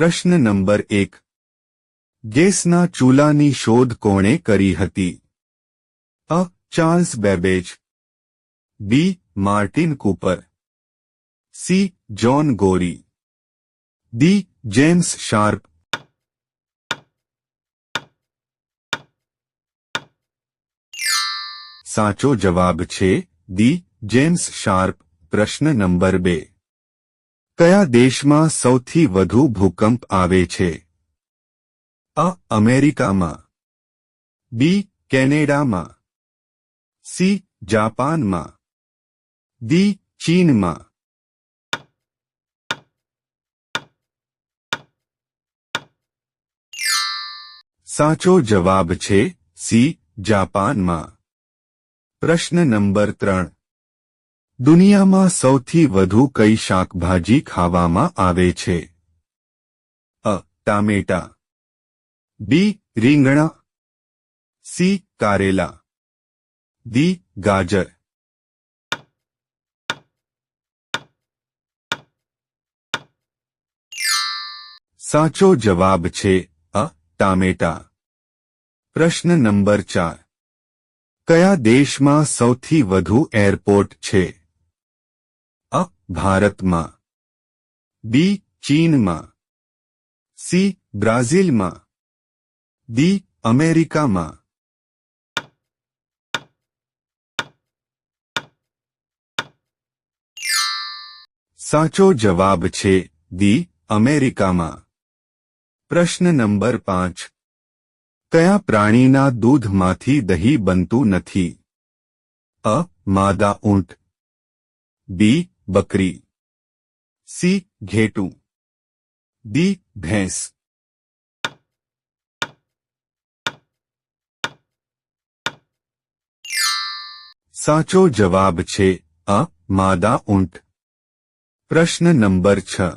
પ્રશ્ન નંબર 1 ગેસના ચૂલાની શોધ કોણે કરી હતી? અ. Charles Babbage, B. Martin Cooper, C. John Gorrie, D. James Sharp. સાચો જવાબ છે ડી. James Sharp. પ્રશ્ન નંબર 2 કયા દેશમાં સૌથી વધુ ભૂકંપ આવે છે? અ. અમેરિકામાં, બી. કેનેડામાં, સી. જાપાનમાં, ડી. ચીનમાં. સાચો જવાબ છે સી. જાપાનમાં. પ્રશ્ન નંબર 3 દુનિયામાં સૌથી વધુ કઈ શાકભાજી ખાવામાં આવે છે? અ. ટામેટા, બી. રીંગણા, સી. કારેલા, ડી. ગાજર. સાચો જવાબ છે અ. ટામેટા. પ્રશ્ન નંબર 4 કયા દેશમાં સૌથી વધુ એરપોર્ટ છે? અ. ભારતમાં, બી. ચીનમાં, સી. બ્રાઝિલમાં, ડી. અમેરિકામાં. સાચો જવાબ છે ડી. અમેરિકામાં. પ્રશ્ન નંબર 5 કયા પ્રાણીના દૂધમાંથી દહીં બનતું નથી? અ. માદા ઊંટ, બી. બકરી, સી. ઘેટું, ડી. ભેંસ. સાચો જવાબ છે અ. માદા ઊંટ. પ્રશ્ન નંબર 6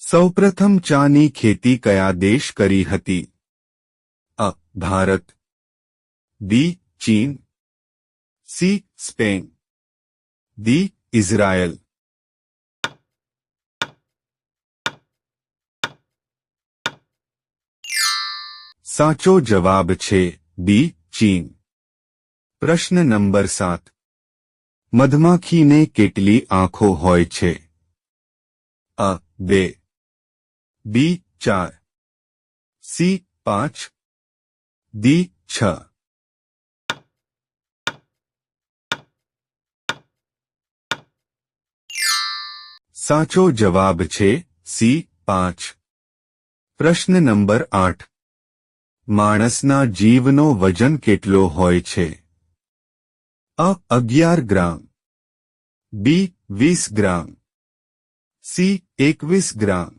સૌપ્રથમ ચાની ખેતી કયા દેશ કરી હતી? અ. ભારત, બી. ચીન, સી. Spain, D. ઇઝરાયલ. સાચો જવાબ છે બી. ચીન. પ્રશ્ન નંબર 7 મધમાખીને કેટલી આંખો હોય છે? અ. 2, બી. 4, સી. 5, ડી. 6. સાચો જવાબ છે સી. 5. પ્રશ્ન નંબર 8 માણસના જીવનો વજન કેટલો હોય છે? અ. 11 ગ્રામ, બી. 20 ગ્રામ, સી. 21 ગ્રામ,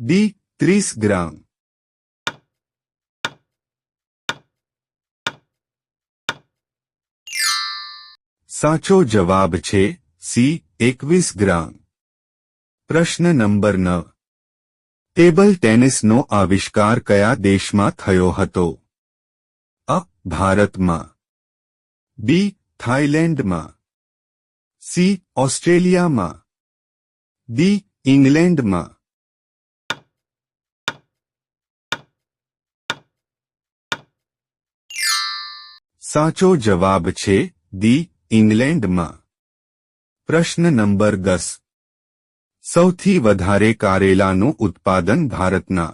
ડી. 30 ગ્રામ. સાચો જવાબ છે સી. 21 ગ્રામ. પ્રશ્ન નંબર 9 ટેબલ ટેનિસનો આવિષ્કાર કયા દેશમાં થયો હતો? અ. ભારતમાં, બી. થાઇલેન્ડમાં, સી. ઓસ્ટ્રેલિયામાં, ડી. ઇંગ્લેન્ડમાં. સાચો જવાબ છે ડી. ઇંગ્લેન્ડમાં. પ્રશ્ન નંબર 10 સૌથી વધારે કારેલાનું ઉત્પાદન ભારતના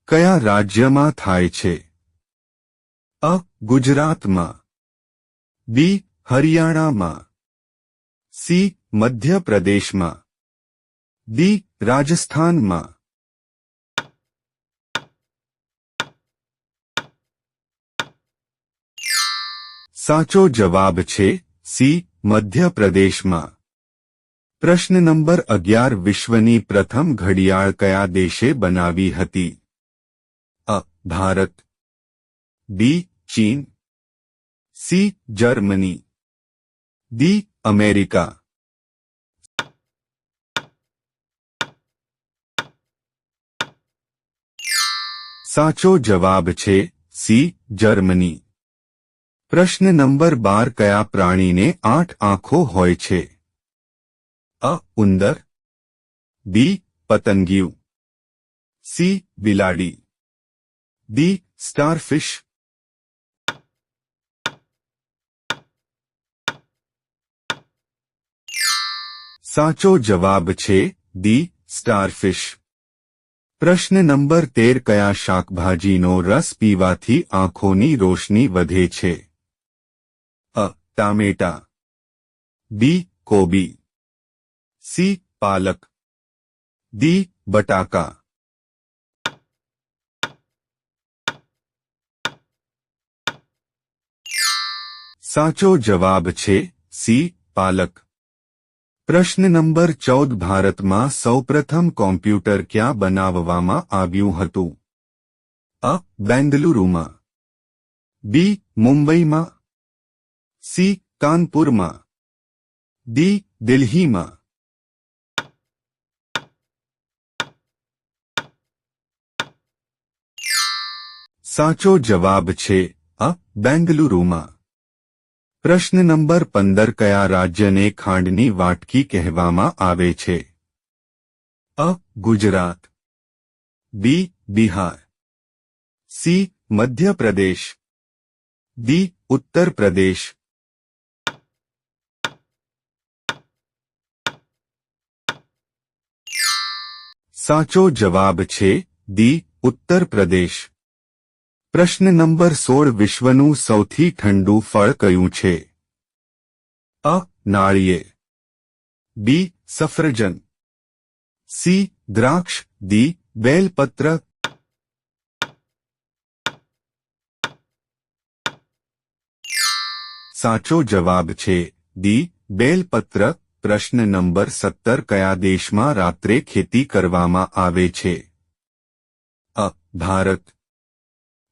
કયા રાજ્યમાં થાય છે? અ. ગુજરાતમાં, બી. હરિયાણામાં, સી. મધ્યપ્રદેશમાં, ડી. રાજસ્થાનમાં. સાચો જવાબ છે સી. મધ્યપ્રદેશમાં. પ્રશ્ન નંબર 11 વિશ્વની પ્રથમ ઘડિયાળ કયા દેશે બનાવી હતી? અ. ભારત, બી. ચીન, સી. Germany, D. અમેરિકા. સાચો જવાબ છે સી. જર્મની. પ્રશ્ન નંબર 12 કયા પ્રાણીને 8 આંખો હોય છે? અ. ઉંદર, બી. પતંગિયું, સી બિલાડી, ડી સ્ટારફિશ. સાચો જવાબ છે ડી સ્ટારફિશ. પ્રશ્ન નંબર 13 કયા શાકભાજીનો રસ પીવાથી આંખોની રોશની વધે છે? અ ટામેટા, બી કોબી, સી પાલક, ડી બટાકા. સાચો જવાબ છે સી પાલક. પ્રશ્ન નંબર 14 ભારતમાં સૌપ્રથમ કોમ્પ્યુટર ક્યાં બનાવવામાં આવ્યું હતું? અ બેંગલુરુમાં, બી મુંબઈમાં, સી કાનપુરમાં, ડી દિલ્હીમાં. સાચો જવાબ છે અ બેંગલુરુમાં. પ્રશ્ન નંબર 15 કયા રાજ્યને ખાંડની વાટકી કહેવામાં આવે છે? અ ગુજરાત, બી બિહાર, સી મધ્યપ્રદેશ, ડી ઉત્તર પ્રદેશ. સાચો જવાબ છે ડી ઉત્તર પ્રદેશ. પ્રશ્ન નંબર 16 વિશ્વનું સૌથી ઠંડુ ફળ કયું છે? અ નાળિયેર, બી સફરજન, સી દ્રાક્ષ, ડી બેલપત્ર. સાચો જવાબ છે ડી બેલપત્ર. પ્રશ્ન નંબર 17 કયા દેશમાં રાત્રે ખેતી કરવામાં આવે છે? અ ભારત,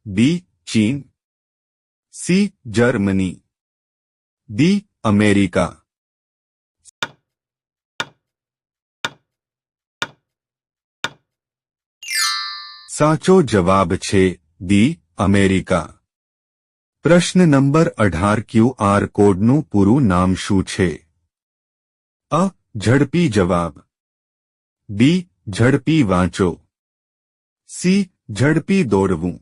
બી ચીન, સી જર્મની, ડી અમેરિકા. સાચો જવાબ છે ડી અમેરિકા. પ્રશ્ન નંબર 18 ક્યુઆર કોડનું પૂરું નામ શું છે? અ ઝડપી જવાબ, બી ઝડપી વાંચો, સી ઝડપી દોડવું,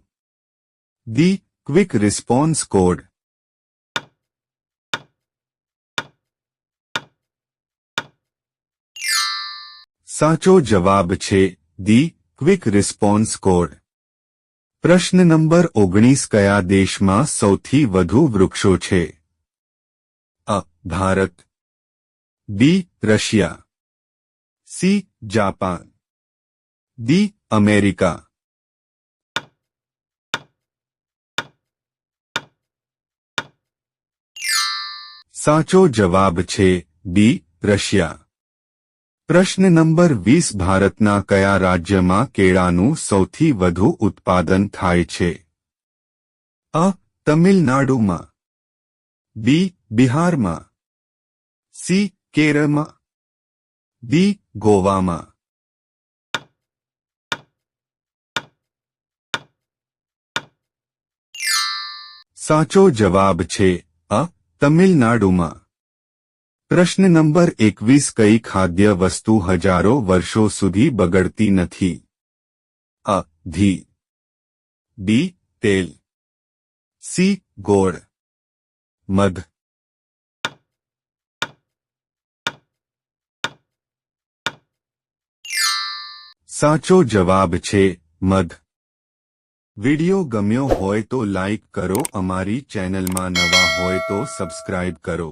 ડી ક્વિક રિસ્પોન્સ કોડ. સાચો જવાબ છે ડી ક્વિક રિસ્પોન્સ કોડ. પ્રશ્ન નંબર 19 કયા દેશમાં સૌથી વધુ વૃક્ષો છે? અ Bharat, B Russia, C Japan, D America. સાચો જવાબ છે બી રશિયા. પ્રશ્ન નંબર 20 ભારતના કયા રાજ્યમાં કેળાનું સૌથી વધુ ઉત્પાદન થાય છે? અ તમિલનાડુમાં, બી બિહારમાં, સી કેરળમાં, ડી ગોવામાં. સાચો જવાબ છે અ તમિલનાડુમાં. પ્રશ્ન નંબર 21 કઈ ખાદ્ય વસ્તુ હજારો વર્ષો સુધી બગડતી નથી? અ ઘી, બી તેલ, સી ગોળ, મધ. સાચો જવાબ છે મધ. વિડિયો ગમ્યો હોય તો લાઈક કરો, અમારી ચેનલમાં નવા હોય તો સબસ્ક્રાઇબ કરો.